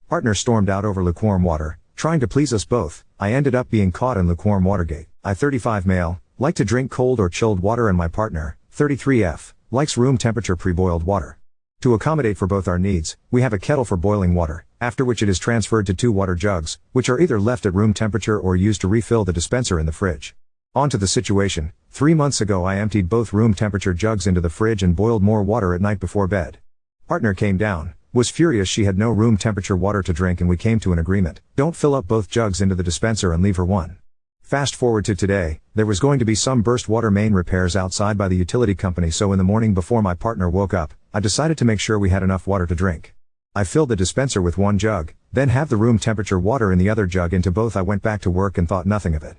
Partner stormed out over lukewarm water, trying to please us both. I ended up being caught in lukewarm Watergate. I 35 male, like to drink cold or chilled water, and my partner, 33F, likes room temperature pre-boiled water. To accommodate for both our needs, we have a kettle for boiling water, after which it is transferred to 2 water jugs, which are either left at room temperature or used to refill the dispenser in the fridge. On to the situation. 3 months ago I emptied both room temperature jugs into the fridge and boiled more water at night before bed. Partner came down, was furious she had no room temperature water to drink, and we came to an agreement. Don't fill up both jugs into the dispenser and leave her one. Fast forward to today, there was going to be some burst water main repairs outside by the utility company, so in the morning before my partner woke up, I decided to make sure we had enough water to drink. I filled the dispenser with 1 jug, then have the room temperature water in the other jug into both. I went back to work and thought nothing of it.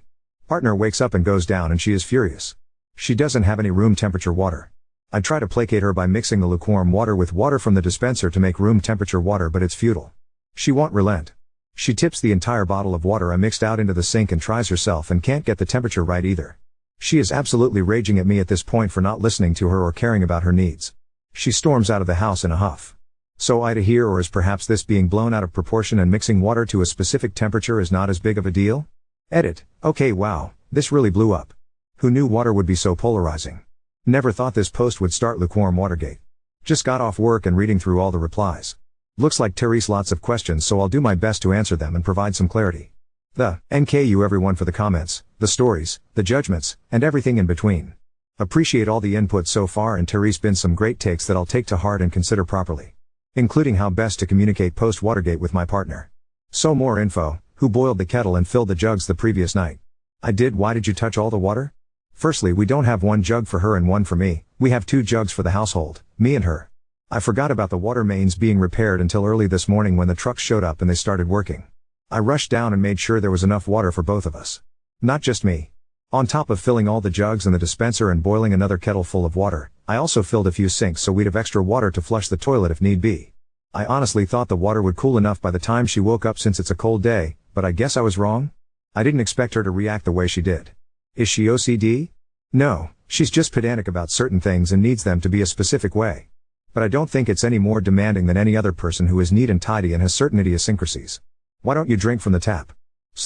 Partner wakes up and goes down, and she is furious. She doesn't have any room temperature water. I try to placate her by mixing the lukewarm water with water from the dispenser to make room temperature water, but it's futile. She won't relent. She tips the entire bottle of water I mixed out into the sink and tries herself and can't get the temperature right either. She is absolutely raging at me at this point for not listening to her or caring about her needs. She storms out of the house in a huff. So I to hear, or is perhaps this being blown out of proportion and mixing water to a specific temperature is not as big of a deal? Edit. Okay, wow, this really blew up. Who knew water would be so polarizing? Never thought this post would start lukewarm Watergate. Just got off work and reading through all the replies. Looks like Therese lots of questions, so I'll do my best to answer them and provide some clarity. Thank you everyone for the comments, the stories, the judgments, and everything in between. Appreciate all the input so far, and Therese been some great takes that I'll take to heart and consider properly. Including how best to communicate post Watergate with my partner. So more info: who boiled the kettle and filled the jugs the previous night? I did. Why did you touch all the water? Firstly, we don't have 1 jug for her and 1 for me, we have 2 jugs for the household, me and her. I forgot about the water mains being repaired until early this morning when the trucks showed up and they started working. I rushed down and made sure there was enough water for both of us. Not just me. On top of filling all the jugs in the dispenser and boiling another kettle full of water, I also filled a few sinks so we'd have extra water to flush the toilet if need be. I honestly thought the water would cool enough by the time she woke up since it's a cold day, but I guess I was wrong? I didn't expect her to react the way she did. Is she OCD? No, she's just pedantic about certain things and needs them to be a specific way. But I don't think it's any more demanding than any other person who is neat and tidy and has certain idiosyncrasies. Why don't you drink from the tap?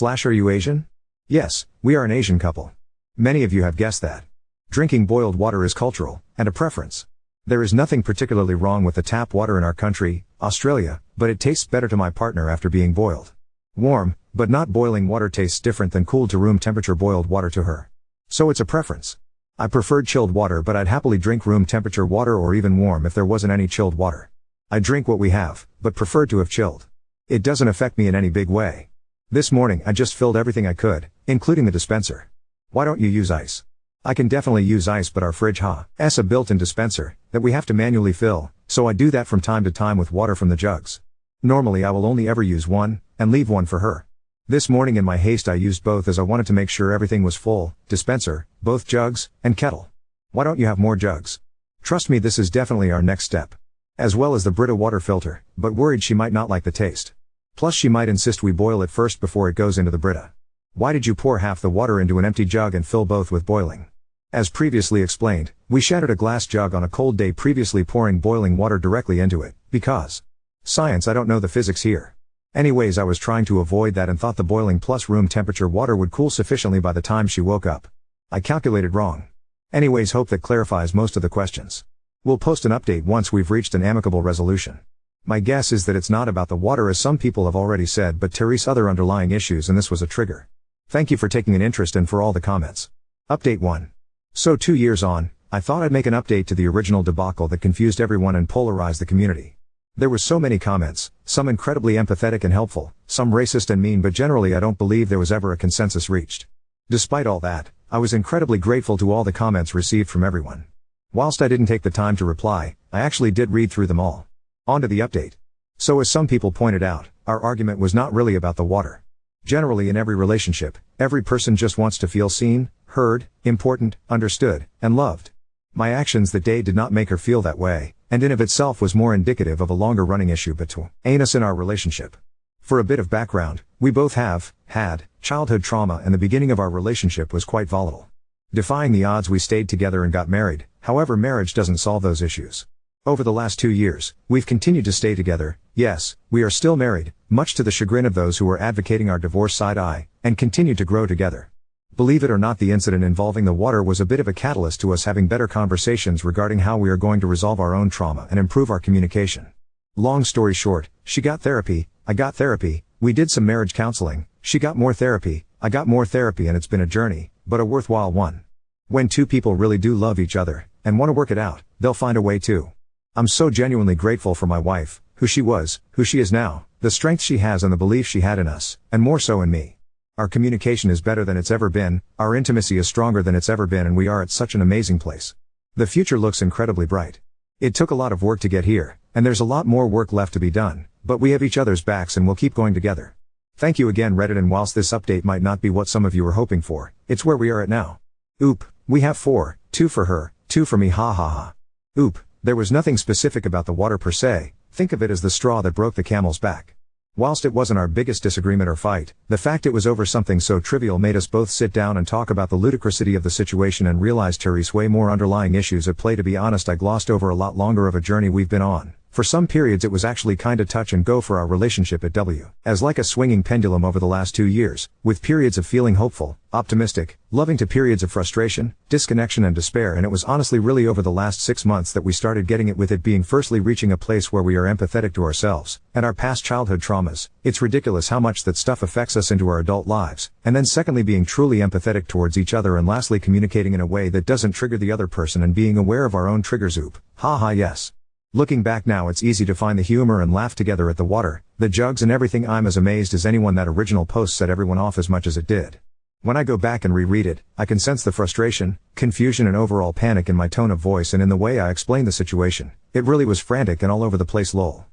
Are you Asian? Yes, we are an Asian couple. Many of you have guessed that. Drinking boiled water is cultural, and a preference. There is nothing particularly wrong with the tap water in our country, Australia, but it tastes better to my partner after being boiled. Warm, but not boiling water tastes different than cooled to room temperature boiled water to her. So it's a preference. I preferred chilled water, but I'd happily drink room temperature water or even warm if there wasn't any chilled water. I drink what we have, but prefer to have chilled. It doesn't affect me in any big way. This morning I just filled everything I could, including the dispenser. Why don't you use ice? I can definitely use ice, but our fridge has a built-in dispenser that we have to manually fill, so I do that from time to time with water from the jugs. Normally I will only ever use 1, and leave 1 for her. This morning in my haste I used both as I wanted to make sure everything was full: dispenser, both jugs, and kettle. Why don't you have more jugs? Trust me, this is definitely our next step. As well as the Brita water filter, but worried she might not like the taste. Plus she might insist we boil it first before it goes into the Brita. Why did you pour half the water into an empty jug and fill both with boiling? As previously explained, we shattered a glass jug on a cold day, previously pouring boiling water directly into it, because science. I don't know the physics here. Anyways, I was trying to avoid that and thought the boiling plus room temperature water would cool sufficiently by the time she woke up. I calculated wrong. Anyways, hope that clarifies most of the questions. We'll post an update once we've reached an amicable resolution. My guess is that it's not about the water, as some people have already said, but Therese other underlying issues, and this was a trigger. Thank you for taking an interest and for all the comments. Update 1. So 2 years on, I thought I'd make an update to the original debacle that confused everyone and polarized the community. There were so many comments, some incredibly empathetic and helpful, some racist and mean, but generally I don't believe there was ever a consensus reached. Despite all that, I was incredibly grateful to all the comments received from everyone. Whilst I didn't take the time to reply, I actually did read through them all. On to the update. So as some people pointed out, our argument was not really about the water. Generally in every relationship, every person just wants to feel seen, heard, important, understood, and loved. My actions that day did not make her feel that way, and in of itself was more indicative of a longer running issue between us in our relationship. For a bit of background, we both have had childhood trauma, and the beginning of our relationship was quite volatile. Defying the odds, we stayed together and got married. However, marriage doesn't solve those issues. Over the last 2 years, we've continued to stay together. Yes, we are still married, much to the chagrin of those who were advocating our divorce side-eye, and continue to grow together. Believe it or not, the incident involving the water was a bit of a catalyst to us having better conversations regarding how we are going to resolve our own trauma and improve our communication. Long story short, she got therapy, I got therapy, we did some marriage counseling, she got more therapy, I got more therapy, and it's been a journey, but a worthwhile one. When two people really do love each other, and want to work it out, they'll find a way too. I'm so genuinely grateful for my wife, who she was, who she is now, the strength she has and the belief she had in us, and more so in me. Our communication is better than it's ever been, our intimacy is stronger than it's ever been, and we are at such an amazing place. The future looks incredibly bright. It took a lot of work to get here, and there's a lot more work left to be done, but we have each other's backs and we'll keep going together. Thank you again, Reddit, and whilst this update might not be what some of you were hoping for, it's where we are at now. Oop, we have 4, 2 for her, 2 for me, ha ha ha. Oop, there was nothing specific about the water per se, think of it as the straw that broke the camel's back. Whilst it wasn't our biggest disagreement or fight, the fact it was over something so trivial made us both sit down and talk about the ludicrousity of the situation and realized there's way more underlying issues at play. To be honest, I glossed over a lot longer of a journey we've been on. For some periods it was actually kinda touch and go for our relationship at W. As like a swinging pendulum over the last 2 years, with periods of feeling hopeful, optimistic, loving to periods of frustration, disconnection and despair, and it was honestly really over the last 6 months that we started getting it, with it being firstly reaching a place where we are empathetic to ourselves, and our past childhood traumas. It's ridiculous how much that stuff affects us into our adult lives, and then secondly being truly empathetic towards each other, and lastly communicating in a way that doesn't trigger the other person and being aware of our own triggers. Oop, haha yes. Looking back now, it's easy to find the humor and laugh together at the water, the jugs and everything. I'm as amazed as anyone that original post set everyone off as much as it did. When I go back and reread it, I can sense the frustration, confusion and overall panic in my tone of voice and in the way I explained the situation. It really was frantic and all over the place, lol.